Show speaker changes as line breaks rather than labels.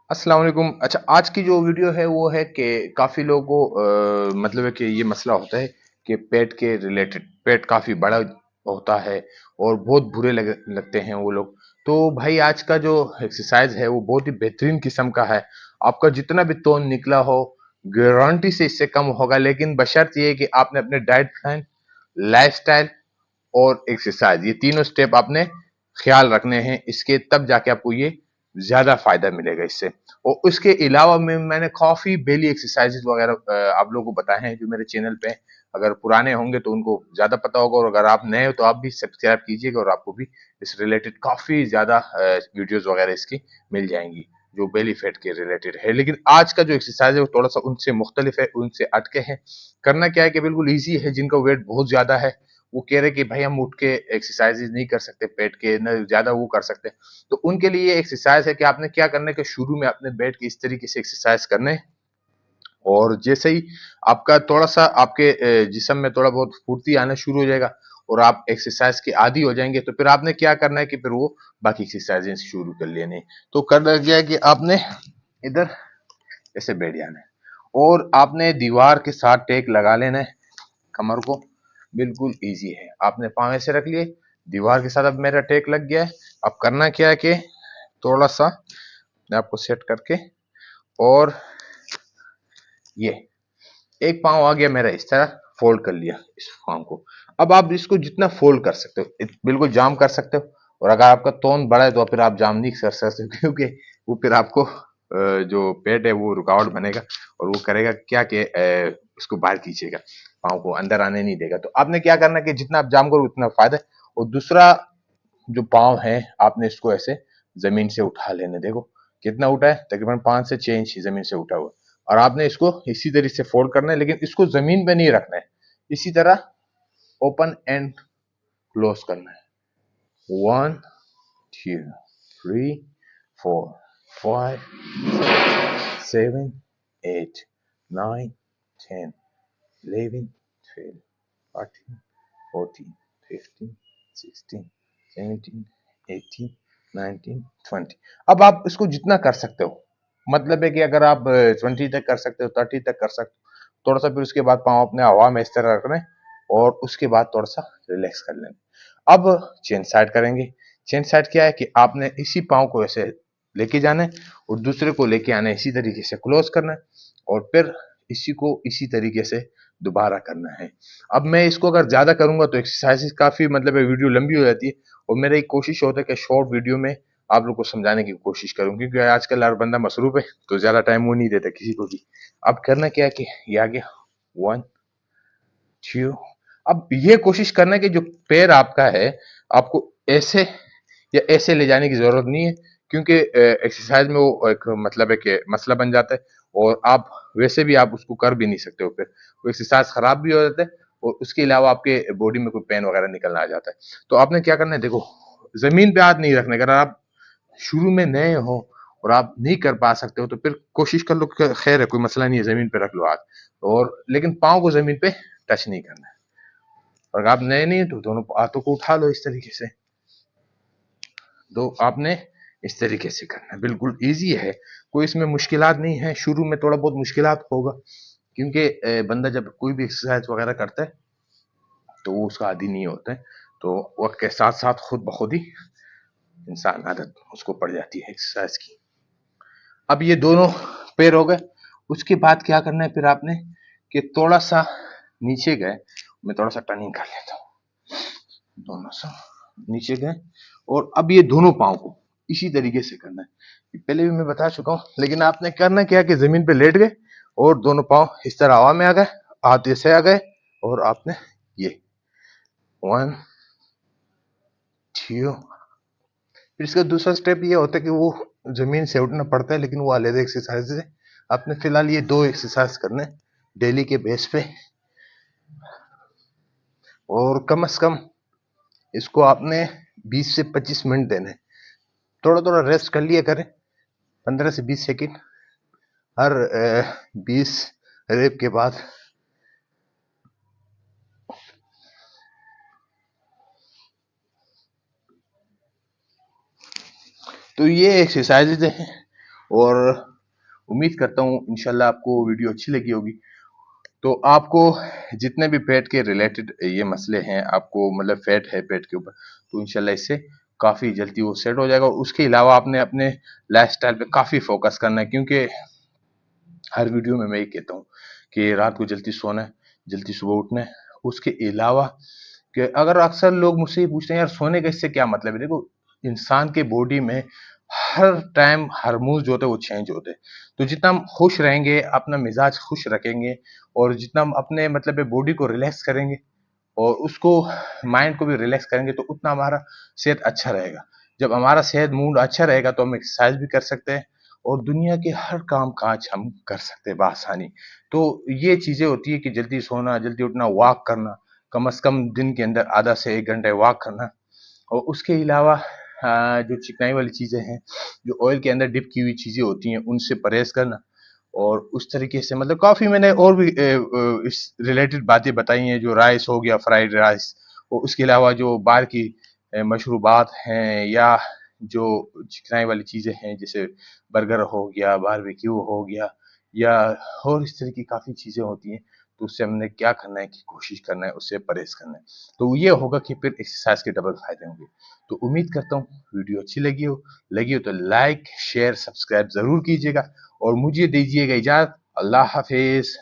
अस्सलाम वालेकुम। अच्छा, आज की जो वीडियो है वो है कि काफ़ी लोगों को मतलब है कि ये मसला होता है कि पेट के रिलेटेड पेट काफ़ी बड़ा होता है और बहुत बुरे लगते हैं वो लोग। तो भाई आज का जो एक्सरसाइज है वो बहुत ही बेहतरीन किस्म का है। आपका जितना भी तोन निकला हो गारंटी से इससे कम होगा, लेकिन बशर्त ये है कि आपने अपने डाइट प्लान, लाइफस्टाइल और एक्सरसाइज ये तीनों स्टेप आपने ख्याल रखने हैं। इसके तब जाके आपको ये ज्यादा फायदा मिलेगा इससे। और उसके अलावा मैंने काफी डेली एक्सरसाइजेस वगैरह आप लोगों को बताए हैं जो मेरे चैनल पे हैं। अगर पुराने होंगे तो उनको ज्यादा पता होगा, और अगर आप नए हो तो आप भी सब्सक्राइब कीजिएगा और आपको भी इस रिलेटेड काफी ज्यादा वीडियोस वगैरह इसकी मिल जाएंगी जो बेली फैट के रिलेटेड है। लेकिन आज का जो एक्सरसाइज है वो थोड़ा सा उनसे मुख्तलिफ है, उनसे हटके है। करना क्या है कि बिल्कुल ईजी है। जिनका वेट बहुत ज्यादा है वो कह रहे कि भाई हम उठ के एक्सरसाइजेज नहीं कर सकते, पेट के न ज्यादा वो कर सकते, तो उनके लिए एक्सरसाइज है कि आपने क्या करना है कि शुरू में अपने बैठ के इस तरीके से एक्सरसाइज करने हैं। और जैसे ही आपका थोड़ा सा आपके जिस्म में थोड़ा बहुत फुर्ती आना शुरू हो जाएगा और आप एक्सरसाइज के आदी हो जाएंगे, तो फिर आपने क्या करना है कि फिर वो बाकी एक्सरसाइजें शुरू कर लेने। तो करना क्या है कि आपने इधर ऐसे बैठ जाना है और आपने दीवार के साथ टेक लगा लेना है कमर को। बिल्कुल इजी है, आपने पाँव ऐसे रख लिए दीवार के साथ। अब मेरा टेक लग गया है। अब करना क्या है कि थोड़ा सा मैं आपको सेट करके, और ये एक पाँव आ गया मेरा, इस तरह फोल्ड कर लिया इस पाँव को। अब आप इसको जितना फोल्ड कर सकते हो बिल्कुल जाम कर सकते हो। और अगर आपका तोन बड़ा है तो फिर आप जाम नहीं कर सकते क्योंकि वो फिर आपको जो पेट है वो रुकावट बनेगा और वो करेगा क्या कि उसको बाहर खींचेगा, पाँव को अंदर आने नहीं देगा। तो आपने क्या करना कि जितना आप जाम करो उतना फायदा है। और दूसरा जो पाँव है आपने इसको ऐसे जमीन से उठा लेने, देखो कितना उठा है, तकरीबन 5 से 6 इंच जमीन से उठा हुआ। और आपने इसको इसी तरीके से फोल्ड करना है, लेकिन इसको जमीन पे नहीं रखना है, इसी तरह ओपन एंड क्लोज करना है। 1 2 3 4 5 6 7 8 9 10 11 12 13 14 15 16 17 18 अब आप इसको जितना कर सकते हो, मतलब है कि अगर आप 20 तक कर सकते हो, 30 तक कर सकते हो, थोड़ा सा फिर उसके बाद पाँव अपने हवा में इस तरह रखना है और उसके बाद थोड़ा सा रिलैक्स कर लेना। अब चेन साइड करेंगे। चेन साइड क्या है कि आपने इसी पाँव को ऐसे लेके जाना है और दूसरे को लेके आना है, इसी तरीके से क्लोज करना है और फिर इसी को इसी तरीके से दोबारा करना है। अब मैं इसको अगर ज्यादा करूंगा तो एक्सरसाइज काफी मतलब वीडियो लंबी हो जाती है, और मेरा एक कोशिश होता है कि शॉर्ट वीडियो में आप लोग को समझाने की कोशिश करूं, क्योंकि आजकल हर बंदा मसरूफ है तो ज्यादा टाइम वो नहीं देता किसी को भी। अब करना क्या है कि ये आ गया 1 2। अब ये कोशिश करना है कि जो पैर आपका है आपको ऐसे या ऐसे ले जाने की जरूरत नहीं है, क्योंकि एक्सरसाइज में वो एक मतलब है कि मसला बन जाता है और आप वैसे भी आप उसको कर भी नहीं सकते हो, फिर वो एक्सरसाइज खराब भी हो जाता है और उसके अलावा आपके बॉडी में कोई पेन वगैरह निकलना आ जाता है। तो आपने क्या करना है, देखो जमीन पे हाथ नहीं रखने। अगर आप शुरू में नए हो और आप नहीं कर पा सकते हो तो फिर कोशिश कर लो, खैर है कोई मसला नहीं है, जमीन पे रख लो हाथ, और लेकिन पाँव को जमीन पे टच नहीं करना है। और अगर आप नए नहीं है तो दोनों हाथों को उठा लो इस तरीके से। तो आपने इस तरीके से करना है, बिल्कुल इजी है, कोई इसमें मुश्किलात नहीं है। शुरू में थोड़ा बहुत मुश्किलात होगा क्योंकि बंदा जब कोई भी एक्सरसाइज वगैरह करता है तो वो उसका आदी नहीं होता है, तो वक्त के साथ साथ खुद ब खुद ही इंसान आदत उसको पड़ जाती है एक्सरसाइज की। अब ये दोनों पैर हो गए। उसके बाद क्या करना है फिर आपने कि थोड़ा सा नीचे गए, मैं थोड़ा सा टर्निंग कर लेता हूँ, दोनों सा नीचे गए और अब ये दोनों पाँव को इसी तरीके से करना है। ये पहले भी मैं बता चुका हूँ, लेकिन आपने करना क्या कि जमीन पे लेट गए और दोनों पाँव इस तरह हवा में आ गए, हाथ ऐसे आ गए और आपने ये 1 2। फिर इसका दूसरा स्टेप ये होता है कि वो जमीन से उठना पड़ता है, लेकिन वो अलग एक्सरसाइज है। आपने फिलहाल ये दो एक्सरसाइज करने डेली के बेस पे, और कम से कम इसको आपने 20 से 25 मिनट देने। थोड़ा थोड़ा रेस्ट कर लिया करें, 15 से 20 सेकंड हर 20 रेप के बाद। तो ये एक्सरसाइजेज हैं اور उम्मीद करता हूँ इंशाल्लाह आपको वीडियो अच्छी लगी होगी। तो आपको जितने भी पेट के रिलेटेड ये मसले हैं, आपको मतलब फैट है पेट के ऊपर, तो इंशाल्लाह इससे काफ़ी जल्दी वो सेट हो जाएगा। और उसके अलावा आपने अपने लाइफस्टाइल पे काफ़ी फोकस करना है, क्योंकि हर वीडियो में मैं ये कहता हूँ कि रात को जल्दी सोना है, जल्दी सुबह उठना है। उसके अलावा कि अगर अक्सर लोग मुझसे ये पूछते हैं यार सोने का इससे क्या मतलब है, देखो इंसान के बॉडी में हर टाइम हार्मोन्स जो होते हैं वो चेंज होते हैं। तो जितना हम खुश रहेंगे, अपना मिजाज खुश रखेंगे, और जितना हम अपने मतलब बॉडी को रिलैक्स करेंगे और उसको माइंड को भी रिलैक्स करेंगे, तो उतना हमारा सेहत अच्छा रहेगा। जब हमारा सेहत मूड अच्छा रहेगा तो हम एक्सरसाइज भी कर सकते हैं और दुनिया के हर काम काज हम कर सकते हैं बआसानी। तो ये चीजें होती है कि जल्दी सोना, जल्दी उठना, वॉक करना, कम से कम दिन के अंदर आधा से 1 घंटे वॉक करना। और उसके अलावा जो चिकनाई वाली चीजें हैं, जो ऑयल के अंदर डिप की हुई चीजें होती हैं, उनसे परहेज करना। और उस तरीके से मतलब काफी मैंने और भी इस रिलेटेड बातें बताई हैं, जो राइस हो गया, फ्राइड राइस, और उसके अलावा जो बाहर की मशरूबात हैं, या जो चिकनाई वाली चीजें हैं, जैसे बर्गर हो गया, बारबेक्यू हो गया, या और इस तरह की काफी चीजें होती हैं। तो उससे हमने क्या करना है कि कोशिश करना है, उससे परहेज करना है। तो ये होगा कि फिर एक्सरसाइज के डबल फायदे होंगे। तो उम्मीद करता हूँ वीडियो अच्छी लगी हो तो लाइक शेयर सब्सक्राइब जरूर कीजिएगा और मुझे दीजिएगा इजाजत। अल्लाह हाफिज।